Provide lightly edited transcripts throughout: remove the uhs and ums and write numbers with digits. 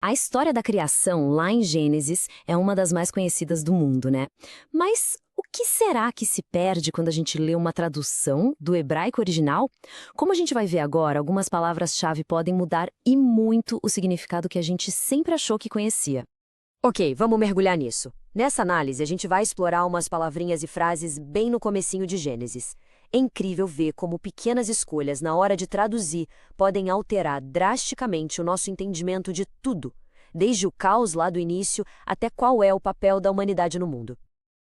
A história da criação lá em Gênesis é uma das mais conhecidas do mundo, né? Mas o que será que se perde quando a gente lê uma tradução do hebraico original? Como a gente vai ver agora, algumas palavras-chave podem mudar e muito o significado que a gente sempre achou que conhecia. Ok, vamos mergulhar nisso. Nessa análise, a gente vai explorar umas palavrinhas e frases bem no comecinho de Gênesis. É incrível ver como pequenas escolhas na hora de traduzir podem alterar drasticamente o nosso entendimento de tudo, desde o caos lá do início até qual é o papel da humanidade no mundo.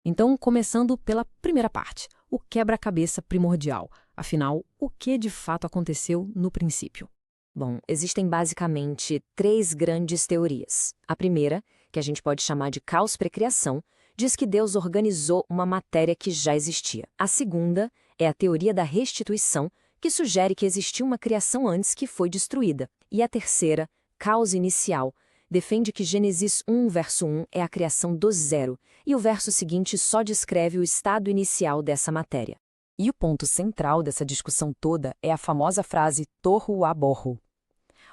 Então, começando pela primeira parte, o quebra-cabeça primordial. Afinal, o que de fato aconteceu no princípio? Bom, existem basicamente três grandes teorias. A primeira, que a gente pode chamar de caos pré-criação, diz que Deus organizou uma matéria que já existia. A segunda é a teoria da restituição, que sugere que existiu uma criação antes que foi destruída. E a terceira, caos inicial, defende que Gênesis 1, verso 1 é a criação do zero, e o verso seguinte só descreve o estado inicial dessa matéria. E o ponto central dessa discussão toda é a famosa frase tohu wabohu.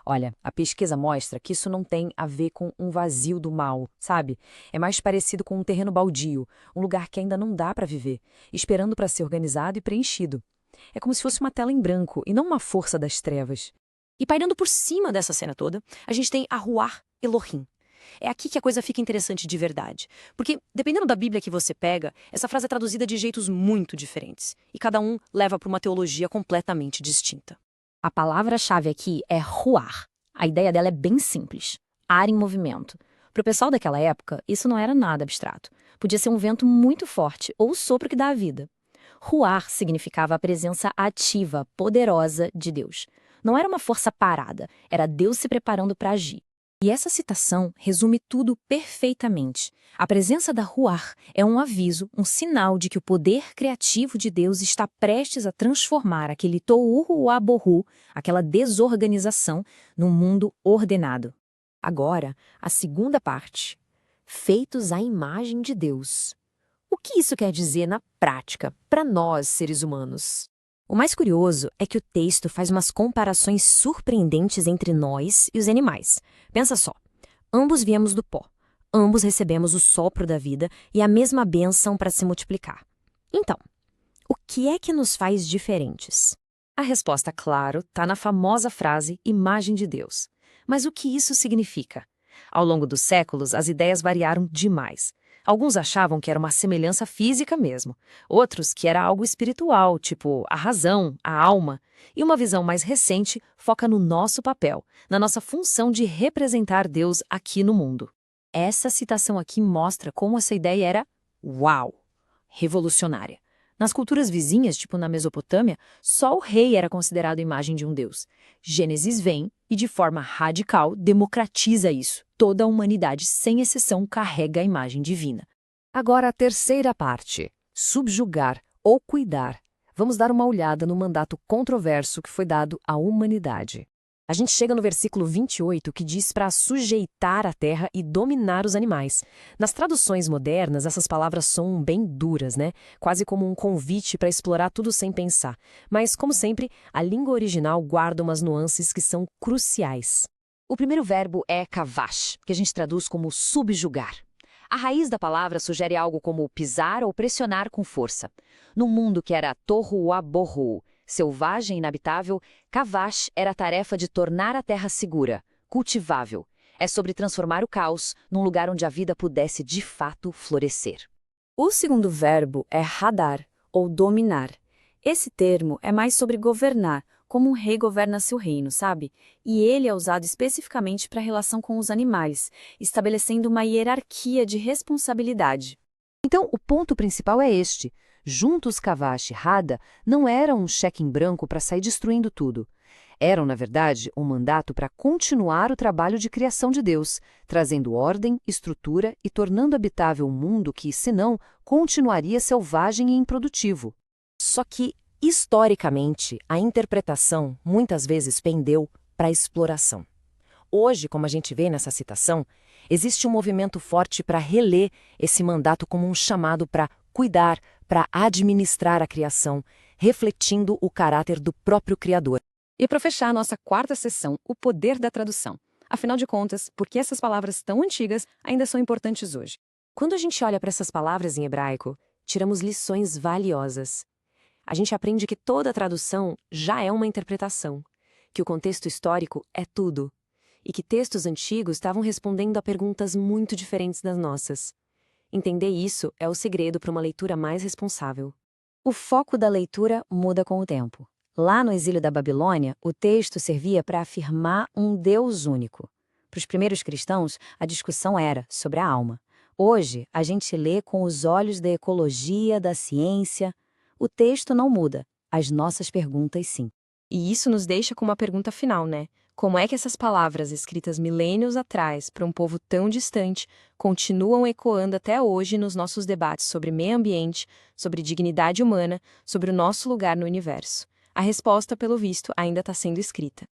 Olha, a pesquisa mostra que isso não tem a ver com um vazio do mal, sabe? É mais parecido com um terreno baldio, um lugar que ainda não dá para viver, esperando para ser organizado e preenchido. É como se fosse uma tela em branco e não uma força das trevas. E pairando por cima dessa cena toda, a gente tem a Ruach Elohim. É aqui que a coisa fica interessante de verdade. Porque, dependendo da Bíblia que você pega, essa frase é traduzida de jeitos muito diferentes. E cada um leva para uma teologia completamente distinta. A palavra-chave aqui é ruar. A ideia dela é bem simples. Ar em movimento. Para o pessoal daquela época, isso não era nada abstrato. Podia ser um vento muito forte ou o sopro que dá a vida. Ruar significava a presença ativa, poderosa de Deus. Não era uma força parada, era Deus se preparando para agir. E essa citação resume tudo perfeitamente. A presença da Ruach é um aviso, um sinal de que o poder criativo de Deus está prestes a transformar aquele tohu wabohu, aquela desorganização, num mundo ordenado. Agora, a segunda parte. Feitos à imagem de Deus. O que isso quer dizer na prática, para nós, seres humanos? O mais curioso é que o texto faz umas comparações surpreendentes entre nós e os animais. Pensa só, ambos viemos do pó, ambos recebemos o sopro da vida e a mesma bênção para se multiplicar. Então, o que é que nos faz diferentes? A resposta, claro, está na famosa frase imagem de Deus. Mas o que isso significa? Ao longo dos séculos, as ideias variaram demais. Alguns achavam que era uma semelhança física mesmo, outros que era algo espiritual, tipo a razão, a alma, e uma visão mais recente foca no nosso papel, na nossa função de representar Deus aqui no mundo. Essa citação aqui mostra como essa ideia era, uau, revolucionária. Nas culturas vizinhas, tipo na Mesopotâmia, só o rei era considerado imagem de um deus. Gênesis vem e, de forma radical, democratiza isso. Toda a humanidade, sem exceção, carrega a imagem divina. Agora a terceira parte, subjugar ou cuidar. Vamos dar uma olhada no mandato controverso que foi dado à humanidade. A gente chega no versículo 28, que diz para sujeitar a terra e dominar os animais. Nas traduções modernas, essas palavras são bem duras, né? Quase como um convite para explorar tudo sem pensar. Mas, como sempre, a língua original guarda umas nuances que são cruciais. O primeiro verbo é kavash, que a gente traduz como subjugar. A raiz da palavra sugere algo como pisar ou pressionar com força. No mundo que era tohu wabohu, selvagem e inabitável, kavash era a tarefa de tornar a terra segura, cultivável. É sobre transformar o caos num lugar onde a vida pudesse de fato florescer. O segundo verbo é hadar, ou dominar. Esse termo é mais sobre governar, como um rei governa seu reino, sabe? E ele é usado especificamente para a relação com os animais, estabelecendo uma hierarquia de responsabilidade. Então, o ponto principal é este. Juntos Kavash e Hada não eram um cheque em branco para sair destruindo tudo. Eram, na verdade, um mandato para continuar o trabalho de criação de Deus, trazendo ordem, estrutura e tornando habitável um mundo que, senão, continuaria selvagem e improdutivo. Só que, historicamente, a interpretação muitas vezes pendeu para a exploração. Hoje, como a gente vê nessa citação, existe um movimento forte para reler esse mandato como um chamado para cuidar, para administrar a criação, refletindo o caráter do próprio Criador. E para fechar a nossa quarta sessão, o poder da tradução. Afinal de contas, por que essas palavras tão antigas ainda são importantes hoje? Quando a gente olha para essas palavras em hebraico, tiramos lições valiosas. A gente aprende que toda tradução já é uma interpretação, que o contexto histórico é tudo, e que textos antigos estavam respondendo a perguntas muito diferentes das nossas. Entender isso é o segredo para uma leitura mais responsável. O foco da leitura muda com o tempo. Lá no exílio da Babilônia, o texto servia para afirmar um Deus único. Para os primeiros cristãos, a discussão era sobre a alma. Hoje, a gente lê com os olhos da ecologia, da ciência. O texto não muda, as nossas perguntas sim. E isso nos deixa com uma pergunta final, né? Como é que essas palavras escritas milênios atrás para um povo tão distante continuam ecoando até hoje nos nossos debates sobre meio ambiente, sobre dignidade humana, sobre o nosso lugar no universo? A resposta, pelo visto, ainda está sendo escrita.